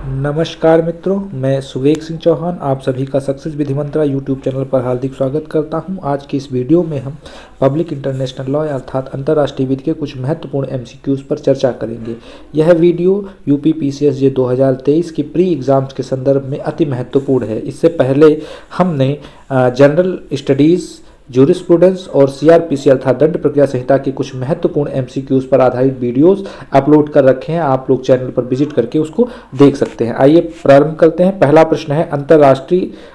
नमस्कार मित्रों, मैं सुवेग सिंह चौहान आप सभी का सक्सेस विधि मंत्रा यूट्यूब चैनल पर हार्दिक स्वागत करता हूं। आज की इस वीडियो में हम पब्लिक इंटरनेशनल लॉ अर्थात अंतर्राष्ट्रीय विधि के कुछ महत्वपूर्ण एमसीक्यूज पर चर्चा करेंगे। यह वीडियो यूपी पीसीएसजे 2023 की प्री एग्जाम्स के संदर्भ में अति महत्वपूर्ण है। इससे पहले हमने जनरल स्टडीज़, जूरिस्प्रूडेंस और सीआरपीसी अर्थात दंड प्रक्रिया संहिता के कुछ महत्वपूर्ण एमसीक्यूज पर आधारित वीडियोस अपलोड कर रखे हैं। आप लोग चैनल पर विजिट करके उसको देख सकते हैं। आइए प्रारंभ करते हैं। पहला प्रश्न है,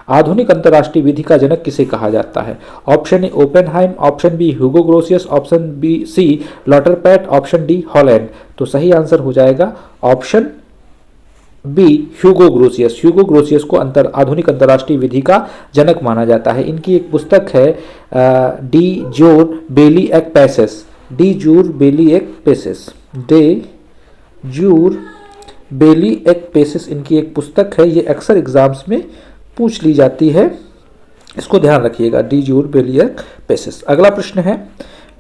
आधुनिक अंतर्राष्ट्रीय विधि का जनक किसे कहा जाता है? Option A Oppenheim, option B Hugo Grotius, option B C Lauterpacht, option D Holland. तो सही आंसर हो जाएगा ऑप्शन बी ह्यूगो ग्रोसियस। ह्यूगो ग्रोसियस को आधुनिक अंतर्राष्ट्रीय विधि का जनक माना जाता है। इनकी एक पुस्तक है डी जोर बेली एक पैसेस, डी जूर बेली एक पेसेस, डे जूर बेली एक पेसेस इनकी एक पुस्तक है। ये अक्सर एग्जाम्स में पूछ ली जाती है, इसको ध्यान रखिएगा, डी जूर बेली एक पेसेस। अगला प्रश्न है,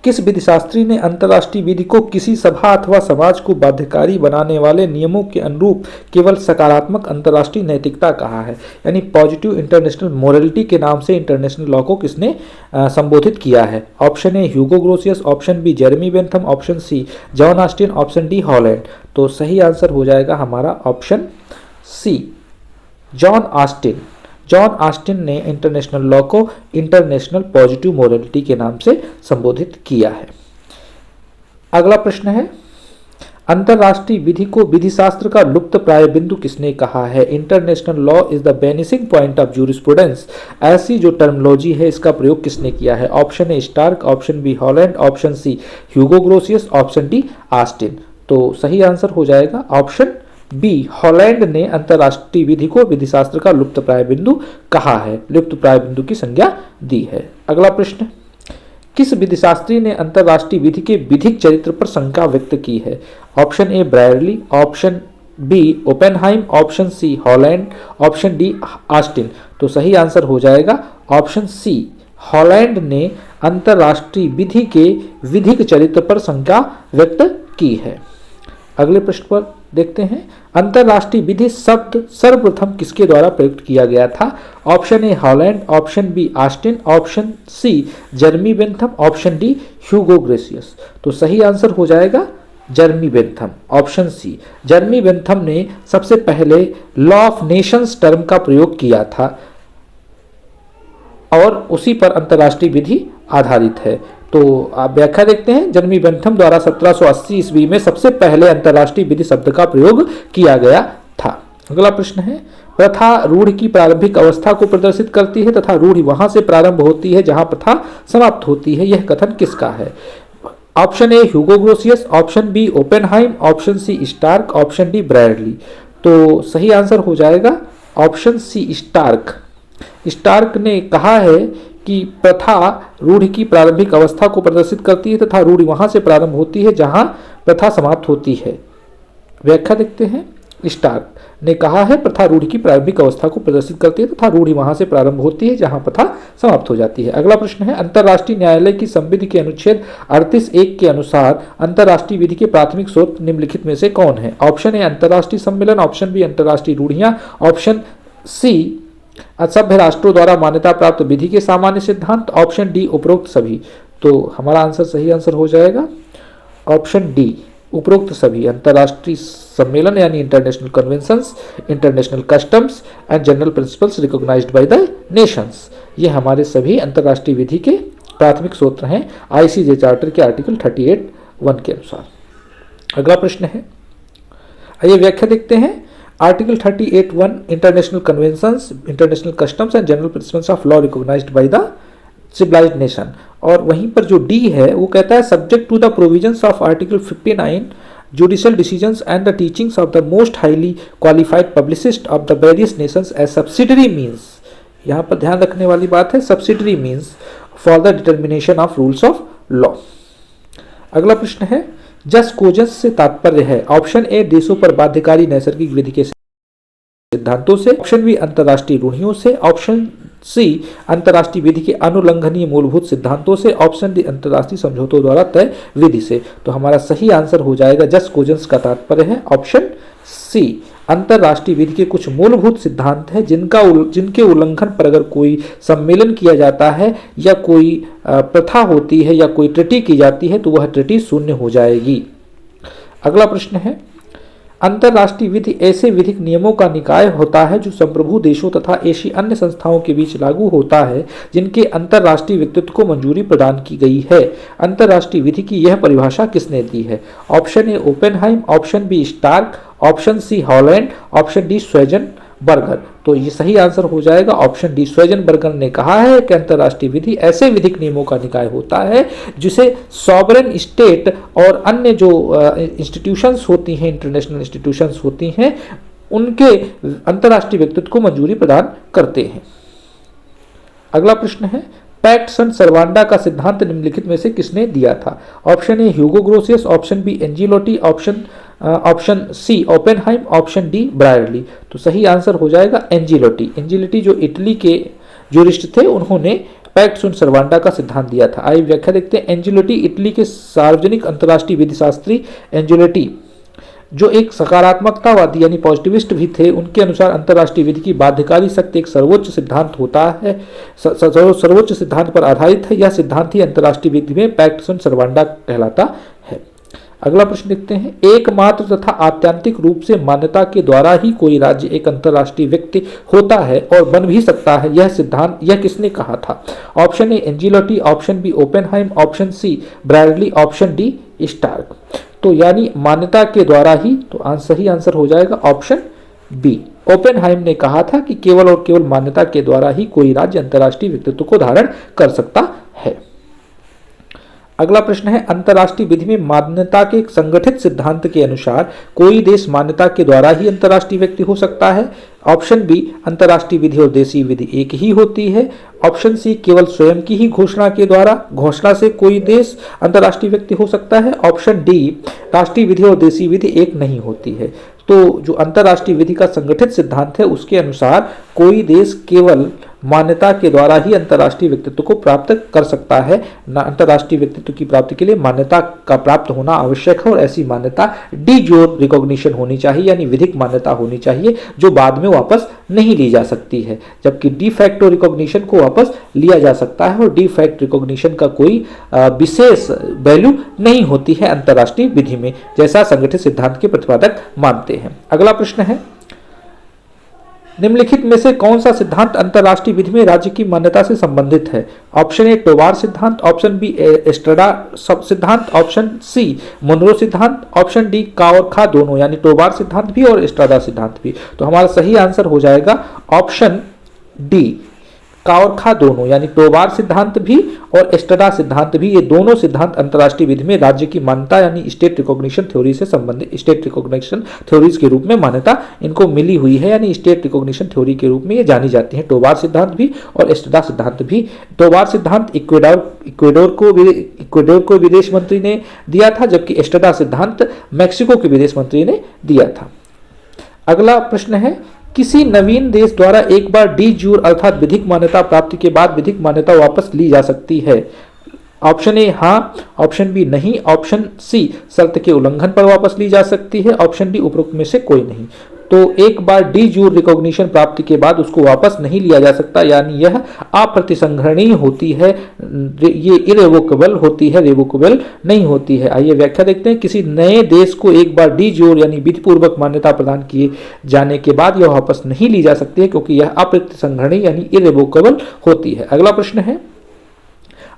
किस विधिशास्त्री ने अंतर्राष्ट्रीय विधि को किसी सभा अथवा समाज को बाध्यकारी बनाने वाले नियमों के अनुरूप केवल सकारात्मक अंतर्राष्ट्रीय नैतिकता कहा है? यानी पॉजिटिव इंटरनेशनल मोरालिटी के नाम से इंटरनेशनल लॉ को किसने संबोधित किया है? Option A Hugo Grotius, option B Jeremy Bentham, option C John Austin, option D Holland. तो सही आंसर हो जाएगा हमारा option C John Austin. John Austin ने इंटरनेशनल लॉ को इंटरनेशनल पॉजिटिव मोरालिटी के नाम से संबोधित किया है। अगला प्रश्न है, अंतर्राष्ट्रीय विधि को विधिशास्त्र का लुप्त प्राय बिंदु किसने कहा है? International law is the vanishing point of jurisprudence, ऐसी जो टर्मिनोलॉजी है इसका प्रयोग किसने किया है? Option A Starke, option B Holland, option C Hugo Grotius, option D Austin. तो सही आंसर हो जाएगा ऑप्शन बी हॉलैंड ने अंतर्राष्ट्रीय विधि को विधिशास्त्र का लुप्त प्राय बिंदु कहा है, लुप्त प्राय बिंदु की संज्ञा दी है। अगला प्रश्न, किस विधिशास्त्री ने अंतर्राष्ट्रीय विधि के विधिक चरित्र पर शंका व्यक्त की है? Option A Brierly, option B Oppenheim, option C Holland, option D Austin. तो सही आंसर हो जाएगा ऑप्शन सी हॉलैंड ने अंतर्राष्ट्रीय विधि के विधिक चरित्र पर शंका व्यक्त की है। अगले प्रश्न पर देखते हैं, अंतर्राष्ट्रीय विधि शब्द सर्वप्रथम किसके द्वारा प्रयुक्त किया गया था? Option A Holland, option B Austin, option C Jeremy Bentham, option D Hugo Grotius. तो सही आंसर हो जाएगा Jeremy Bentham, option C. Jeremy Bentham ने सबसे पहले लॉ ऑफ नेशंस टर्म का प्रयोग किया था और उसी पर अंतर्राष्ट्रीय विधि आधारित है। तो आप व्याख्या देखते हैं, जेरेमी बेंथम द्वारा 1780 ईस्वी में सबसे पहले अंतर्राष्ट्रीय विधि शब्द का प्रयोग किया गया था। अगला प्रश्न है, प्रथा रूढ़ की प्रारंभिक अवस्था को प्रदर्शित करती है तथा रूढ़ वहां से प्रारंभ होती है जहां प्रथा समाप्त होती है। यह कथन किसका है? Option A Hugo Grotius, option B Oppenheim, option C Starke, option D Bradley. तो सही आंसर हो जाएगा ऑप्शन सी स्टार्क। स्टार्क ने कहा है कि प्रथा रूढ़ की प्रारंभिक अवस्था को प्रदर्शित करती है तथा रूढ़ वहां से प्रारंभ होती है जहां प्रथा समाप्त होती है। व्याख्या देखते हैं, स्टार्क ने कहा है प्रथा रूढ़ की प्रारंभिक अवस्था को प्रदर्शित करती है तथा रूढ़ वहां से प्रारंभ होती है जहां प्रथा समाप्त हो जाती है। अगला प्रश्न है, अंतर्राष्ट्रीय न्यायालय की संविधि के अनुच्छेद 38(1) के अनुसार अंतर्राष्ट्रीय विधि के प्राथमिक स्रोत निम्नलिखित में से कौन है? ऑप्शन ए अंतर्राष्ट्रीय सम्मेलन, ऑप्शन बी अंतर्राष्ट्रीय रूढ़ियां, ऑप्शन सी सभ्य राष्ट्रों द्वारा मान्यता प्राप्त विधि के सामान्य सिद्धांत, ऑप्शन डी उपरोक्त सभी। तो हमारा आंसर सही आंसर हो जाएगा ऑप्शन डी उपरोक्त सभी। अंतर्राष्ट्रीय सम्मेलन यानी international conventions, international customs and general principles recognised by the nations, ये हमारे सभी अंतर्राष्ट्रीय विधि के प्राथमिक सूत्र हैं आईसीजे चार्टर के आर्टिकल 38(1) के अनुसार। अगला प्रश्न है, आइए व्याख्या देखते हैं। Article 38(1) international conventions, international customs and general principles of law recognised by the civilised nation. और वहीं पर जो डी है वो कहता है subject to the provisions of article 59 judicial decisions and the teachings of the most highly qualified publicist of the various nations as subsidiary means. यहाँ पर ध्यान रखने वाली बात है subsidiary means for the determination of rules of law. अगला प्रश्न है, जस कोजस से तात्पर्य है? ऑप्शन ए देशों पर बाध्यकारी नैसर्गिक विधि के सिद्धांतों से, ऑप्शन बी अंतर्राष्ट्रीय रूढ़ियों से, ऑप्शन सी अंतर्राष्ट्रीय विधि के अनुल्लंघनीय मूलभूत सिद्धांतों से, ऑप्शन डी अंतर्राष्ट्रीय समझौतों द्वारा तय विधि से। तो हमारा सही आंसर हो जाएगा जस कोजेंस का तात्पर्य है ऑप्शन सी अंतर्राष्ट्रीय विधि के कुछ मूलभूत सिद्धांत हैं जिनके उल्लंघन पर अगर कोई सम्मेलन किया जाता है या कोई प्रथा होती है या कोई ट्रिटी की जाती है तो वह ट्रिटी शून्य हो जाएगी। अगला प्रश्न है, अंतर्राष्ट्रीय विधि ऐसे विधिक नियमों का निकाय होता है जो संप्रभु देशों तथा ऐसी अन्य संस्थाओं के बीच लागू होता है जिनके अंतर्राष्ट्रीय व्यक्तित्व को मंजूरी प्रदान की गई है। अंतर्राष्ट्रीय विधि की यह परिभाषा किसने दी है? Option A Oppenheim, option B Starke, option C Holland, option D Schwarzenberger. तो ये सही आंसर हो जाएगा ऑप्शन डी। स्वेजनबर्गर ने कहा है कि अंतर्राष्ट्रीय विधि ऐसे विधिक नियमों का निकाय होता है जिसे सॉवरेन स्टेट और अन्य जो इंस्टीट्यूशंस होती हैं, इंटरनेशनल इंस्टीट्यूशंस होती हैं, उनके अंतर्राष्ट्रीय व्यक्तित्व को मंजूरी प्रदान करते हैं। अगला प्रश्न है, पैक्ट sunt servanda का सिद्धांत निम्नलिखित में से किसने दिया था? Option A Hugo Grotius, option B Anzilotti, option C Oppenheim, option D Brierly. तो सही आंसर हो जाएगा एंजिलोटी। एंजिलोटी जो इटली के ज्यूरिस्ट थे, उन्होंने पैक्ट sunt servanda का सिद्धांत दिया था। आइए व्याख्या देखते हैं। एंजिलोटी इटली के सार्वजनिक अंतर्राष्ट्रीय विधिशास्त्री एंजिलोटी जो एक सकारात्मकतावादी यानी पॉजिटिविस्ट भी थे, उनके अनुसार अंतर्राष्ट्रीय विधि की बाध्यकारी शक्ति एक सर्वोच्च सिद्धांत होता है, सर्वोच्च सिद्धांत पर आधारित है। यह सिद्धांत ही अंतर्राष्ट्रीय विधि में पैक्ट sunt servanda कहलाता है। अगला प्रश्न देखते हैं, एकमात्र तथा आत्यंतिक रूप से मान्यता के द्वारा ही कोई राज्य एक अंतर्राष्ट्रीय व्यक्ति होता है और बन भी सकता है, यह सिद्धांत यह किसने कहा था? Option A Anzilotti, option B Oppenheim, option C Brierly, option D Starke. तो यानी मान्यता के द्वारा ही, तो सही आंसर हो जाएगा ऑप्शन बी। ओपेनहाइम ने कहा था कि केवल और केवल मान्यता के द्वारा ही कोई राज्य अंतर्राष्ट्रीय व्यक्तित्व को धारण कर सकता है। अगला प्रश्न है, अंतर्राष्ट्रीय विधि में मान्यता के एक संगठित सिद्धांत के अनुसार कोई देश मान्यता के द्वारा ही अंतर्राष्ट्रीय व्यक्ति हो सकता है। ऑप्शन बी अंतर्राष्ट्रीय विधि और देशी विधि एक ही होती है। ऑप्शन सी केवल स्वयं की ही घोषणा से कोई देश अंतर्राष्ट्रीय व्यक्ति हो सकता है। ऑप्शन डी राष्ट्रीय विधि और देशी विधि एक नहीं होती है। तो जो अंतर्राष्ट्रीय विधि का संगठित सिद्धांत है उसके अनुसार कोई देश केवल मान्यता के द्वारा ही अंतर्राष्ट्रीय व्यक्तित्व को प्राप्त कर सकता है। अंतर्राष्ट्रीय व्यक्तित्व की प्राप्ति के लिए मान्यता का प्राप्त होना आवश्यक है और ऐसी मान्यता डी ज्योर रिकॉग्निशन होनी चाहिए, यानी विधिक मान्यता होनी चाहिए जो बाद में वापस नहीं ली जा सकती है, जबकि डी फैक्टो रिकॉग्निशन को वापस लिया जा सकता है और डी फैक्ट रिकॉग्निशन का कोई विशेष वैल्यू नहीं होती है अंतर्राष्ट्रीय विधि में, जैसा संगठित सिद्धांत के प्रतिपादक मानते हैं। अगला प्रश्न है, निम्नलिखित में से कौन सा सिद्धांत अंतर्राष्ट्रीय विधि में राज्य की मान्यता से संबंधित है? ऑप्शन ए टोबार सिद्धांत, ऑप्शन बी एस्ट्राडा सिद्धांत, ऑप्शन सी मोनरो सिद्धांत, ऑप्शन डी का और खा दोनों, यानी टोबार सिद्धांत भी और एस्ट्राडा सिद्धांत भी। तो हमारा सही आंसर हो जाएगा ऑप्शन डी का और खा दोनों, यानी टोबार सिद्धांत भी और एस्ट्राडा सिद्धांत भी, ये दोनों सिद्धांत अंतर्राष्ट्रीय विधि में राज्य की मान्यता यानी स्टेट रिकॉग्निशन थ्योरी से संबंधित, स्टेट रिकॉग्निशन थ्योरीज के रूप में मान्यता इनको मिली हुई है, यानी स्टेट रिकॉग्निशन थ्योरी के रूप में ये जानी जाती है, टोबार सिद्धांत भी और एस्ट्राडा सिद्धांत भी। टोबार सिद्धांत इक्वेडोर को विदेश मंत्री ने दिया था, जबकि एस्ट्राडा सिद्धांत मैक्सिको के विदेश मंत्री ने दिया था। अगला प्रश्न है, किसी नवीन देश द्वारा एक बार डी ज्यूर अर्थात विधिक मान्यता प्राप्ति के बाद विधिक मान्यता वापस ली जा सकती है? ऑप्शन ए हाँ, ऑप्शन बी नहीं, ऑप्शन सी शर्त के उल्लंघन पर वापस ली जा सकती है, ऑप्शन डी उपरोक्त में से कोई नहीं। तो एक बार डी ज्यूर रिकॉग्निशन प्राप्ति के बाद उसको वापस नहीं लिया जा सकता, यानी यह अप्रतिसंहरणीय होती है, ये इरेवोकेबल होती है, रेवोकेबल नहीं होती है। आइए व्याख्या देखते हैं। किसी नए देश को एक बार डी ज्यूर यानी विधिपूर्वक मान्यता प्रदान किए जाने के बाद यह वापस नहीं ली जा सकती है, क्योंकि यह अप्रतिसंहरणीय यानी इरेवोकेबल होती है। अगला प्रश्न है,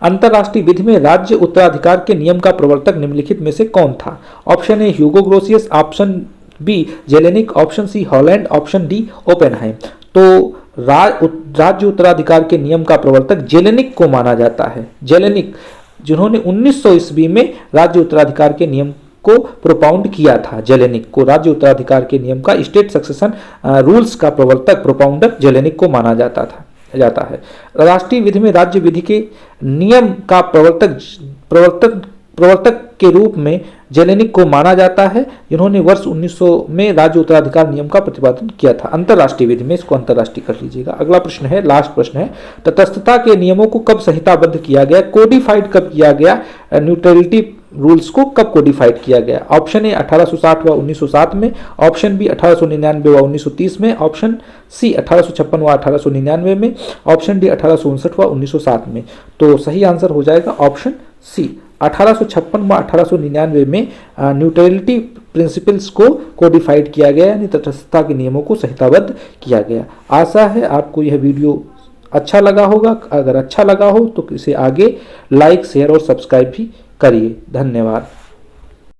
अंतर्राष्ट्रीय विधि में राज्य उत्तराधिकार के नियम का प्रवर्तक निम्नलिखित में से कौन था? Option A Hugo Grotius, option B Jellinek, option C Holland, option D Oppenheim. तो राज्य उत्तराधिकार के नियम का प्रवर्तक जेलेनिक को माना जाता है। जेलेनिक जिन्होंने 1900 ईस्वी में राज्य उत्तराधिकार के नियम को प्रोपाउंड किया था, जेलेनिक को राज्य उत्तराधिकार के नियम का स्टेट सक्सेशन रूल्स का प्रवर्तक प्रोपाउंडर जेलेनिक को माना जाता है। राष्ट्रीय विधि में राज्य विधि के नियम का प्रवर्तक के रूप में जेलेनिक को माना जाता है, जिन्होंने वर्ष 1900 में राज्य उत्तराधिकार नियम का प्रतिपादन किया था अंतर्राष्ट्रीय विधि में। इसको अंतर्राष्ट्रीय कर लीजिएगा। अगला प्रश्न है, लास्ट प्रश्न है, तटस्थता के नियमों को कब संहिताबद्ध किया गया, कोडिफाइड कब किया गया? न्यूट्रलिटी रूल्स को कब कोडिफाइड किया गया? ऑप्शन ए 1860 व 1907 में, ऑप्शन बी 1899 व 1930 में, ऑप्शन सी 1856 व 1899 में, ऑप्शन डी 1859 व 1907 में। तो सही आंसर हो जाएगा ऑप्शन सी, 1856 व 1899 में न्यूट्रलिटी प्रिंसिपल्स को कोडिफाइड किया गया, यानी तटस्थता के नियमों को संहिताबद्ध किया गया। आशा है आपको यह वीडियो अच्छा लगा होगा। अगर अच्छा लगा हो तो इसे आगे लाइक, शेयर और सब्सक्राइब भी करिए। धन्यवाद।